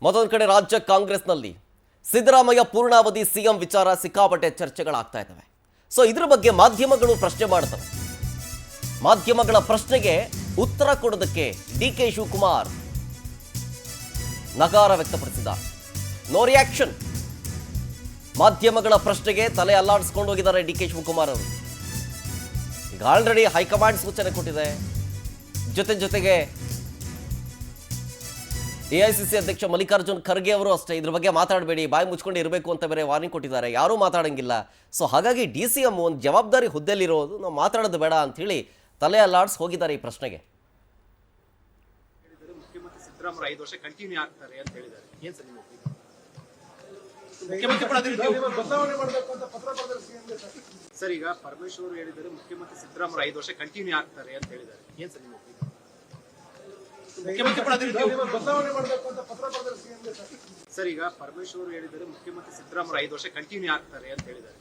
ಮತ್ತೊಂದು ಕಡೆ ರಾಜ್ಯ ಕಾಂಗ್ರೆಸ್ನಲ್ಲಿ ಸಿದ್ದರಾಮಯ್ಯ ಪೂರ್ಣಾವಧಿ ಸಿಎಂ ವಿಚಾರ ಸಿಕ್ಕಾಪಟ್ಟೆ ಚರ್ಚೆಗಳಾಗ್ತಾ ಇದ್ದಾವೆ. ಸೊ ಇದ್ರ ಬಗ್ಗೆ ಮಾಧ್ಯಮಗಳು ಪ್ರಶ್ನೆ ಮಾಡ್ತವೆ. ಮಾಧ್ಯಮಗಳ ಪ್ರಶ್ನೆಗೆ ಉತ್ತರ ಕೊಡೋದಕ್ಕೆ ಡಿ.ಕೆ. ಶಿವಕುಮಾರ್ ನಕಾರ ವ್ಯಕ್ತಪಡಿಸಿದ್ದಾರೆ. No reaction. ಮಾಧ್ಯಮಗಳ ಪ್ರಶ್ನೆಗೆ ತಲೆ ಅಲ್ಲಾಡಿಸ್ಕೊಂಡು ಹೋಗಿದ್ದಾರೆ ಡಿ.ಕೆ. ಶಿವಕುಮಾರ್ ಅವರು. ಈಗ ಆಲ್ರೆಡಿ ಹೈಕಮಾಂಡ್ ಸೂಚನೆ ಕೊಟ್ಟಿದೆ. ಜೊತೆಗೆ ಎಐಸಿಸಿ ಅಧ್ಯಕ್ಷ ಮಲ್ಲಿಕಾರ್ಜುನ್ ಖರ್ಗೆ ಅವರು ಅಷ್ಟೇ ಇದ್ರ ಬಗ್ಗೆ ಮಾತಾಡಬೇಡಿ, ಬಾಯಿ ಮುಚ್ಕೊಂಡು ಇರಬೇಕು ಅಂತ ಬೇರೆ ವಾರ್ನಿಂಗ್ ಕೊಟ್ಟಿದ್ದಾರೆ. ಯಾರೂ ಮಾತಾಡಂಗಿಲ್ಲ. ಸೊ ಹಾಗಾಗಿ ಡಿ.ಸಿ.ಎಂ ಒಂದು ಜವಾಬ್ದಾರಿ ಹುದ್ದೆಯಲ್ಲಿರೋದು, ನಾವು ಮಾತಾಡೋದು ಬೇಡ ಅಂತ ಹೇಳಿ ತಲೆ ಅಲ್ಲಾಡ್ಸ್ ಹೋಗಿದ್ದಾರೆ ಈ ಪ್ರಶ್ನೆಗೆ. ಮುಖ್ಯಮಂತ್ರಿ ಸಿದ್ದರಾಮಯ್ಯ 5 ವರ್ಷ ಕಂಟಿನ್ಯೂ ಆಗ್ತಾರೆ ಅಂತ ಹೇಳಿದ್ದಾರೆ. ಏನ್ ಸರ್ ನಿಮ್ಮ ಸರ್, ಈಗ ಪರಮೇಶ್ವರ್ ಹೇಳಿದ್ದಾರೆ ಮುಖ್ಯಮಂತ್ರಿ ಸಿದ್ದರಾಮಯ್ಯ 5 ವರ್ಷ ಕಂಟಿನ್ಯೂ ಆಗ್ತಾರೆ ಅಂತ ಹೇಳಿದ್ದಾರೆ. ಏನ್ ಸರ್ ನಿಮ್ಮ ಸರ್, ಈಗ ಪರಮೇಶ್ವರ್ ಹೇಳಿದ್ದಾರೆ ಮುಖ್ಯಮಂತ್ರಿ ಸಿದ್ದರಾಮಯ್ಯ 5 ವರ್ಷ ಕಂಟಿನ್ಯೂ ಆಗ್ತಾರೆ ಅಂತ ಹೇಳಿದ್ದಾರೆ.